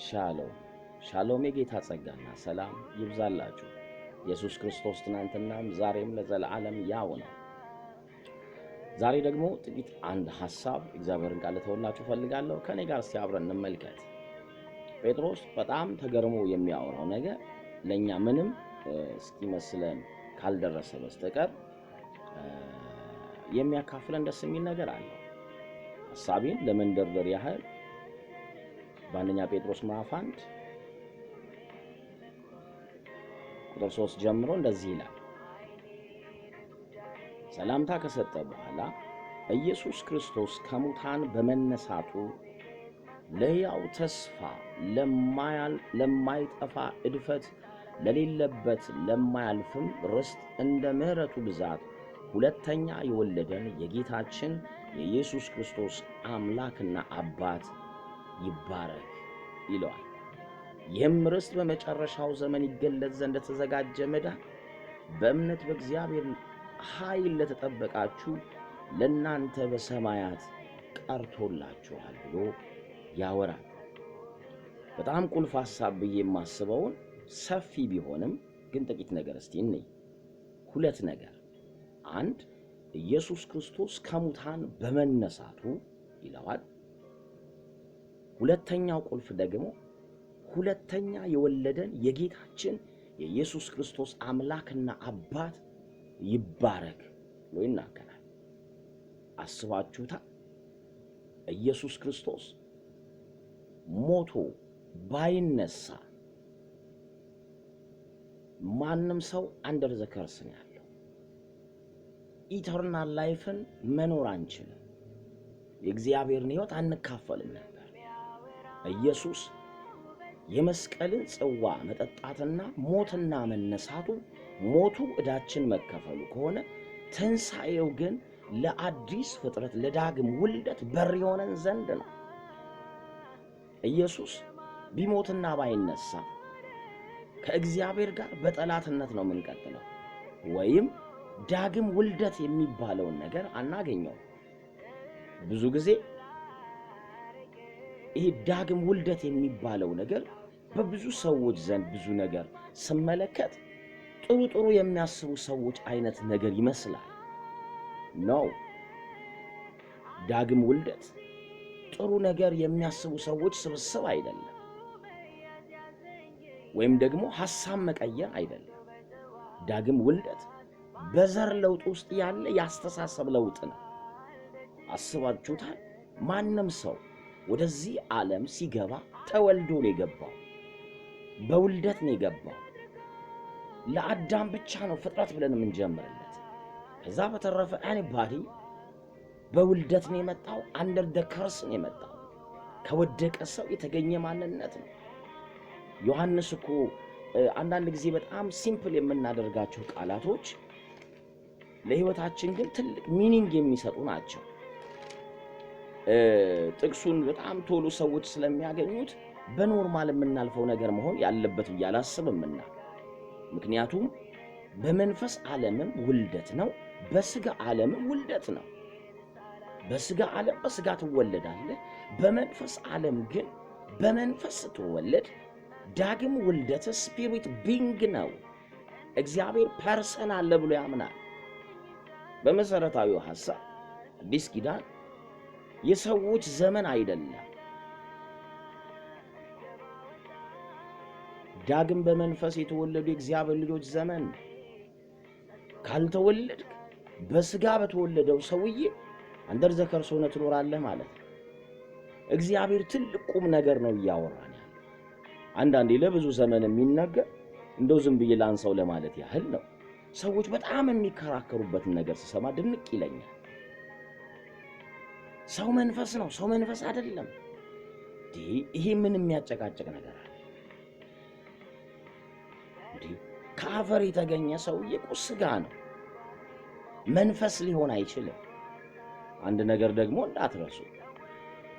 ሻሎም የጌታ ጸጋና ሰላም ይብዛላችሁ። ኢየሱስ ክርስቶስ ትናንትናም ዛሬም ለዘላለም ያው ነው። ዛሬ ደግሞ ጥቂት አንድ ሐሳብ እግዚአብሔርን ቃል ተወላችሁ ፈልጋለሁ። ከኔ ጋር ሲያብረን እንመልከት። ጴጥሮስ በጣም ተገርሞ የሚያወራው ነገር ለኛ ምንም እስኪመስለን ካልደረሰ በስተቀር የሚያካፍለን ደስ የሚል ነገር አለ። ሐሳቤን ለመንደርደር ያህል በአንደኛ ጴጥሮስ ምዕራፍ 1 ቁጥር 3 ጀምሮ እንደዚህ ይላል። ሰላምታ ከሰጠ በኋላ ኢየሱስ ክርስቶስ ከሙታን በመነሳቱ ለሕያው ተስፋ ለማይጠፋ እድፈት ለሌለበት ለማያልፍም ርስት እንደ ምሕረቱ ብዛት ሁለተኛ የወለደን የጌታችን የኢየሱስ ክርስቶስ አምላክና አባት ይባረክ ይለዋል። ይህም ርስት በመጨረሻው ዘመን ይገለጽ ዘንድ ተዘጋጀ መዳን በእምነት በእግዚአብሔር ኃይል ለተጠበቃችሁ ለእናንተ በሰማያት ቀርቶላችኋል ብሎ ያወራል። በጣም ቁልፍ ሐሳብ ብዬ የማስበውን ሰፊ ቢሆንም ግን ጥቂት ነገር እስቲ እንይ። ሁለት ነገር፣ አንድ ኢየሱስ ክርስቶስ ከሙታን በመነሳቱ ይለዋል። ሁለተኛው ቁልፍ ደግሞ ሁለተኛ የወለደን የጌታችን የኢየሱስ ክርስቶስ አምላክና አባት ይባረክ ብሎ ይናገራል። አስባችሁታል? ኢየሱስ ክርስቶስ ሞቶ ባይነሳ ማንም ሰው አንደር ዘ ከርስ ነው ያለው። ኢተርናል ላይፍን መኖር አንችልም። የእግዚአብሔርን ሕይወት አንካፈልም ነበር። ኢየሱስ የመስቀልን ጽዋ መጠጣትና ሞትና መነሳቱ ሞቱ ዕዳችን መከፈሉ ከሆነ ትንሣኤው ግን ለአዲስ ፍጥረት ለዳግም ውልደት በር የሆነን ዘንድ ነው። ኢየሱስ ቢሞትና ባይነሳ ከእግዚአብሔር ጋር በጠላትነት ነው የምንቀጥለው፣ ወይም ዳግም ውልደት የሚባለውን ነገር አናገኘው። ብዙ ጊዜ ይሄ ዳግም ውልደት የሚባለው ነገር በብዙ ሰዎች ዘንድ ብዙ ነገር ስመለከት ጥሩ ጥሩ የሚያስቡ ሰዎች አይነት ነገር ይመስላል። ነው ዳግም ውልደት ጥሩ ነገር የሚያስቡ ሰዎች ስብስብ አይደለም፣ ወይም ደግሞ ሐሳብ መቀየር አይደለም። ዳግም ውልደት በዘር ለውጥ ውስጥ ያለ ያስተሳሰብ ለውጥ ነው። አስባችሁታል? ማንም ሰው ወደዚህ ዓለም ሲገባ ተወልዶ ነው የገባው፣ በውልደት ነው የገባው። ለአዳም ብቻ ነው ፍጥረት ብለን የምንጀምርለት። ከዛ በተረፈ አንባዲ በውልደት ነው የመጣው፣ አንደር ደ ከርስ ነው የመጣው። ከወደቀ ሰው የተገኘ ማንነት ነው። ዮሐንስ እኮ አንዳንድ ጊዜ በጣም ሲምፕል የምናደርጋቸው ቃላቶች ለሕይወታችን ግን ትልቅ ሚኒንግ የሚሰጡ ናቸው። ጥቅሱን በጣም ቶሎ ሰዎች ስለሚያገኙት በኖርማል የምናልፈው ነገር መሆን ያለበት ብዬ አላስብምና፣ ምክንያቱም በመንፈስ ዓለምም ውልደት ነው፣ በስጋ ዓለምም ውልደት ነው። በስጋ ዓለም በስጋ ትወለዳለህ፣ በመንፈስ ዓለም ግን በመንፈስ ስትወለድ ዳግም ውልደት ስፒሪት ቢንግ ነው። እግዚአብሔር ፐርሰን አለ ብሎ ያምናል። በመሰረታዊው ሐሳብ አዲስ ኪዳን የሰዎች ዘመን አይደለም። ዳግም በመንፈስ የተወለዱ የእግዚአብሔር ልጆች ዘመን። ካልተወለድክ በስጋ በተወለደው ሰውዬ አንደር ዘ ከርስ ሆነህ ትኖራለህ ማለት ነው። እግዚአብሔር ትልቅ ቁም ነገር ነው እያወራን ያለው። አንዳንዴ ለብዙ ዘመን የሚነገር እንደው ዝም ብዬ ላንሳው ለማለት ያህል ነው። ሰዎች በጣም የሚከራከሩበትን ነገር ስሰማ ድንቅ ይለኛል። ሰው መንፈስ ነው፣ ሰው መንፈስ አይደለም። ይሄ ምን የሚያጨቃጨቅ ነገር አለ? ከአፈር የተገኘ ሰውዬ እኮ ስጋ ነው፣ መንፈስ ሊሆን አይችልም። አንድ ነገር ደግሞ እንዳትረሱ፣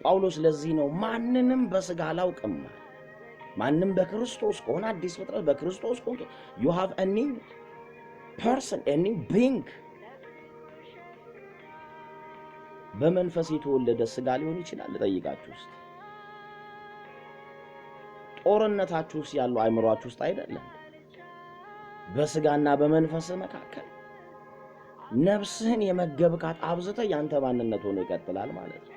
ጳውሎስ ለዚህ ነው ማንንም በስጋ አላውቅም። ማንም በክርስቶስ ከሆነ አዲስ ፍጥረት በክርስቶስ ከሆነ you have a new person, a new being። በመንፈስ የተወለደ ስጋ ሊሆን ይችላል። ልጠይቃችሁ ውስጥ ጦርነታችሁ ውስጥ ያለው አይምሮአችሁ ውስጥ አይደለም? በስጋና በመንፈስ መካከል ነፍስህን የመገብካት አብዝተ ያንተ ማንነት ሆኖ ይቀጥላል ማለት ነው።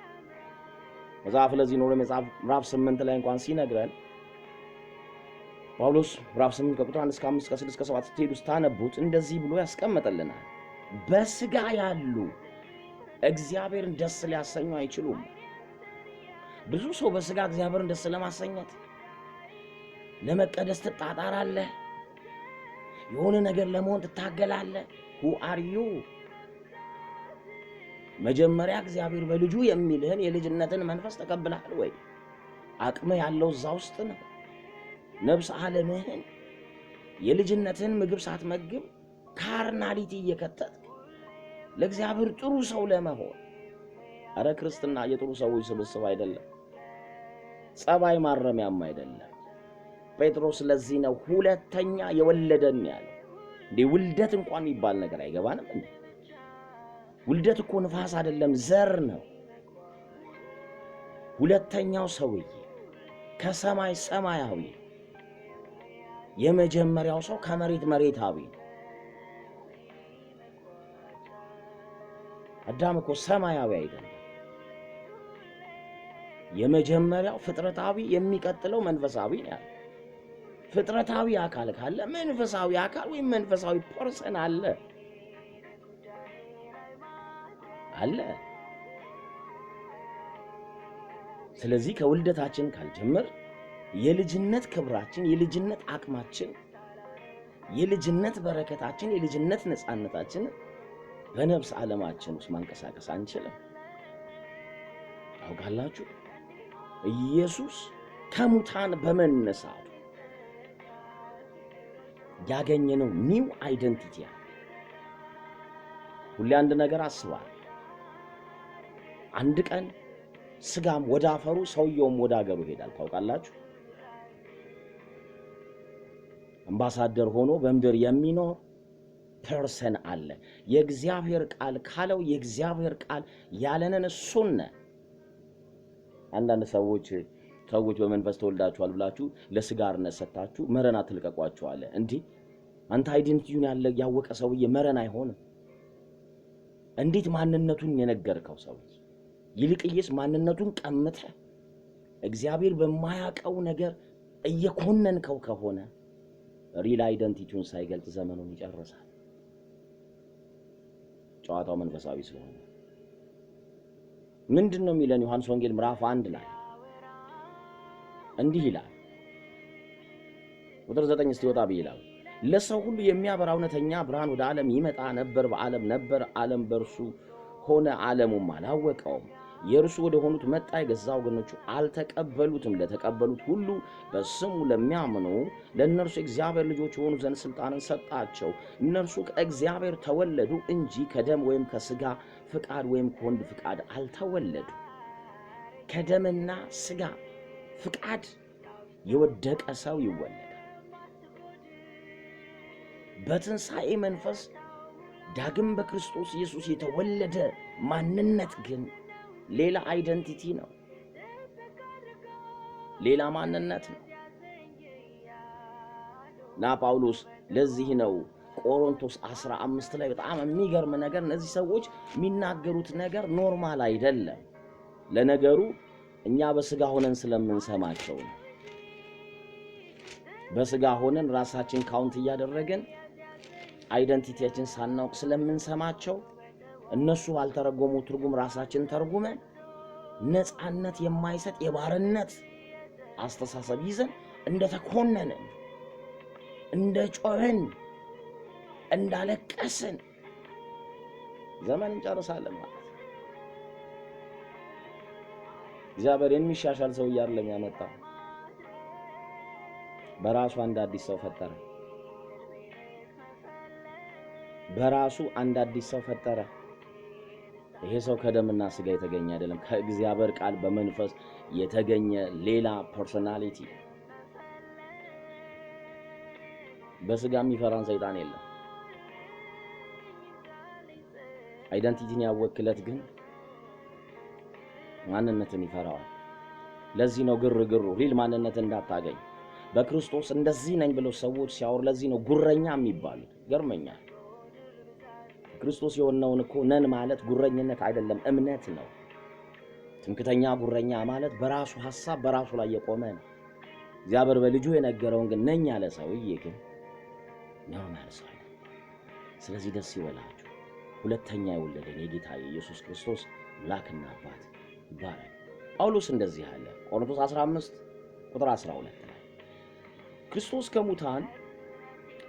መጽሐፍ ለዚህ ነው መጽሐፍ ምዕራፍ 8 ላይ እንኳን ሲነግረን ጳውሎስ ምዕራፍ 8 ከቁጥር 1 እስከ 5 እስከ 6 እስከ 7 ስትሄዱ ስታነቡት እንደዚህ ብሎ ያስቀምጥልናል። በስጋ ያሉ እግዚአብሔርን ደስ ሊያሰኙ አይችሉም። ብዙ ሰው በስጋ እግዚአብሔርን ደስ ለማሰኘት ለመቀደስ ትጣጣራለህ፣ የሆነ ነገር ለመሆን ትታገላለህ። who are you? መጀመሪያ እግዚአብሔር በልጁ የሚልህን የልጅነትን መንፈስ ተቀብለሃል ወይ? አቅም ያለው እዛ ውስጥ ነው። ነፍስ ዓለምህን የልጅነትን ምግብ ሳትመግብ ካርናሊቲ እየከተትክ ለእግዚአብሔር ጥሩ ሰው ለመሆን። አረ ክርስትና የጥሩ ሰዎች ስብስብ አይደለም፣ ጸባይ ማረሚያም አይደለም። ጴጥሮስ ለዚህ ነው ሁለተኛ የወለደን ያለው። እንዴ ውልደት እንኳን የሚባል ነገር አይገባንም እንዴ? ውልደት እኮ ንፋስ አይደለም፣ ዘር ነው። ሁለተኛው ሰውዬ ከሰማይ ሰማያዊ፣ የመጀመሪያው ሰው ከመሬት መሬታዊ። አዳም እኮ ሰማያዊ አይደለም። የመጀመሪያው ፍጥረታዊ፣ የሚቀጥለው መንፈሳዊ ነው። ፍጥረታዊ አካል ካለ መንፈሳዊ አካል ወይም መንፈሳዊ ፐርሰን አለ። ስለዚህ ከውልደታችን ካልጀመር የልጅነት ክብራችን፣ የልጅነት አቅማችን፣ የልጅነት በረከታችን፣ የልጅነት ነፃነታችን በነፍስ ዓለማችን ውስጥ ማንቀሳቀስ አንችልም። ታውቃላችሁ ኢየሱስ ከሙታን በመነሳቱ ያገኘነው ኒው አይደንቲቲ አለ። ሁሌ አንድ ነገር አስባለሁ። አንድ ቀን ስጋም ወደ አፈሩ ሰውየውም ወደ አገሩ ይሄዳል። ታውቃላችሁ አምባሳደር ሆኖ በምድር የሚኖር ፐርሰን አለ። የእግዚአብሔር ቃል ካለው የእግዚአብሔር ቃል ያለንን እሱን አንዳንድ ሰዎች በመንፈስ ተወልዳችኋል ብላችሁ ለስጋርነት ሰጣችሁ መረን አትልቀቋቸዋል። እንዴ አንተ አይደንቲቲውን ያወቀ ሰውዬ መረን አይሆንም። እንዴት ማንነቱን የነገርከው ሰው ይልቅየስ ማንነቱን ቀምተ እግዚአብሔር በማያውቀው ነገር እየኮነንከው ከሆነ ሪል አይደንቲቲውን ሳይገልጽ ዘመኑን ይጨርሳል። ጨዋታው መንፈሳዊ ስለሆነ ምንድነው የሚለን? ዮሐንስ ወንጌል ምዕራፍ 1 ላይ እንዲህ ይላል ቁጥር 9 እስቲ ወጣ ይላል። ለሰው ሁሉ የሚያበራ እውነተኛ ብርሃን ወደ ዓለም ይመጣ ነበር፣ በዓለም ነበር፣ ዓለም በእርሱ ሆነ፣ ዓለሙም አላወቀውም። የእርሱ ወደ ሆኑት መጣ፣ የገዛ ወገኖቹ አልተቀበሉትም። ለተቀበሉት ሁሉ በስሙ ለሚያምኑ ለእነርሱ እግዚአብሔር ልጆች የሆኑ ዘንድ ሥልጣንን ሰጣቸው። እነርሱ ከእግዚአብሔር ተወለዱ እንጂ ከደም ወይም ከሥጋ ፍቃድ ወይም ከወንድ ፍቃድ አልተወለዱ። ከደምና ሥጋ ፍቃድ የወደቀ ሰው ይወለዳል። በትንሣኤ መንፈስ ዳግም በክርስቶስ ኢየሱስ የተወለደ ማንነት ግን ሌላ አይደንቲቲ ነው፣ ሌላ ማንነት ነው። ና ጳውሎስ ለዚህ ነው ቆሮንቶስ 15 ላይ በጣም የሚገርም ነገር፣ እነዚህ ሰዎች የሚናገሩት ነገር ኖርማል አይደለም። ለነገሩ እኛ በስጋ ሆነን ስለምንሰማቸው ነው። በስጋ ሆነን ራሳችን ካውንት እያደረገን አይደንቲቲያችን ሳናውቅ ስለምንሰማቸው እነሱ ባልተረጎሙ ትርጉም ራሳችን ተርጉመን ነፃነት የማይሰጥ የባርነት አስተሳሰብ ይዘን እንደተኮነንን፣ እንደጮህን፣ እንዳለቀስን ዘመን እንጨርሳለን ማለት። እግዚአብሔር የሚሻሻል ሰው አይደለም ያመጣው፣ በራሱ አንድ አዲስ ሰው ፈጠረ። በራሱ አንድ አዲስ ሰው ፈጠረ። ይሄ ሰው ከደምና ስጋ የተገኘ አይደለም፣ ከእግዚአብሔር ቃል በመንፈስ የተገኘ ሌላ ፐርሶናሊቲ። በስጋ የሚፈራን ሰይጣን የለም። አይደንቲቲን ያወክለት ግን ማንነትን ይፈራዋል። ለዚህ ነው ግርግሩ ሪል ማንነትን እንዳታገኝ በክርስቶስ እንደዚህ ነኝ ብለው ሰዎች ሲያወሩ ለዚህ ነው ጉረኛ የሚባሉት። ገርመኛል። ክርስቶስ የሆነውን እኮ ነን ማለት ጉረኝነት አይደለም፣ እምነት ነው። ትምክተኛ ጉረኛ ማለት በራሱ ሐሳብ በራሱ ላይ የቆመ ነው። እግዚአብሔር በልጁ የነገረውን ግን ነኝ ያለ ሰውዬ ግን ነው ማለት ነው። ስለዚህ ደስ ይበላችሁ። ሁለተኛ የወለደን የጌታ የኢየሱስ ክርስቶስ አምላክና አባት ይባረክ። ጳውሎስ እንደዚህ አለ ቆሮንቶስ 15 ቁጥር 12 ላይ ክርስቶስ ከሙታን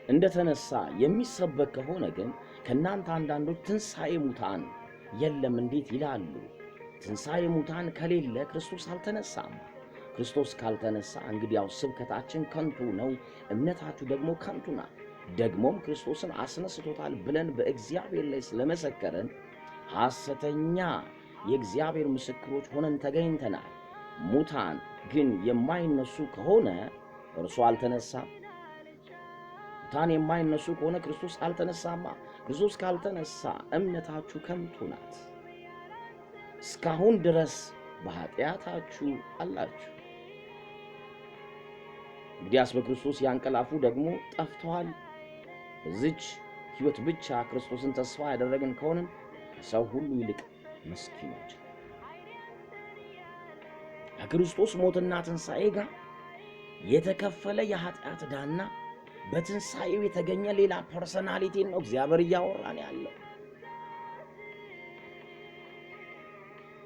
እንደተነሳ የሚሰበክ ከሆነ ግን ከናንተ አንዳንዶች ትንሣኤ ሙታን የለም እንዴት ይላሉ? ትንሣኤ ሙታን ከሌለ ክርስቶስ አልተነሳም። ክርስቶስ ካልተነሳ እንግዲያው ስብከታችን ከንቱ ነው፣ እምነታችሁ ደግሞ ከንቱ ናት። ደግሞም ክርስቶስን አስነስቶታል ብለን በእግዚአብሔር ላይ ስለመሰከረን ሐሰተኛ የእግዚአብሔር ምስክሮች ሆነን ተገኝተናል። ሙታን ግን የማይነሱ ከሆነ እርሱ አልተነሳም። ሙታን የማይነሱ ከሆነ ክርስቶስ አልተነሳማ። ክርስቶስ ካልተነሳ እምነታችሁ ከንቱ ናት፣ እስካሁን ድረስ በኃጢአታችሁ አላችሁ። እንግዲያስ በክርስቶስ ያንቀላፉ ደግሞ ጠፍተዋል። በዚች ሕይወት ብቻ ክርስቶስን ተስፋ ያደረግን ከሆንን ከሰው ሁሉ ይልቅ ምስኪኖች። ከክርስቶስ ሞትና ትንሣኤ ጋር የተከፈለ የኃጢአት ዕዳና በትንሣኤው የተገኘ ሌላ ፐርሰናሊቲን ነው እግዚአብሔር እያወራን ያለው።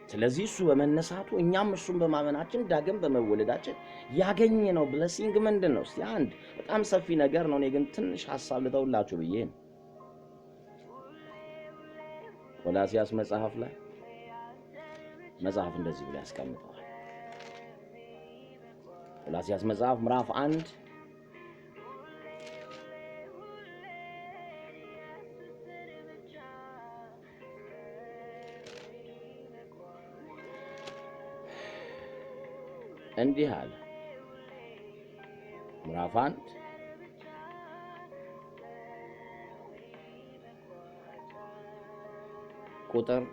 ስለዚህ እሱ በመነሳቱ እኛም እሱን በማመናችን ዳግም በመወለዳችን ያገኘነው ብለሲንግ ምንድን ነው? እስቲ አንድ በጣም ሰፊ ነገር ነው፣ እኔ ግን ትንሽ ሐሳብ ልተውላችሁ ብዬ ነው። ቆላስይስ መጽሐፍ ላይ መጽሐፍ እንደዚህ ብሎ ያስቀምጠዋል። ቆላስይስ መጽሐፍ ምዕራፍ 1 እንዲህ አለ። ምዕራፍ 1 ቁጥር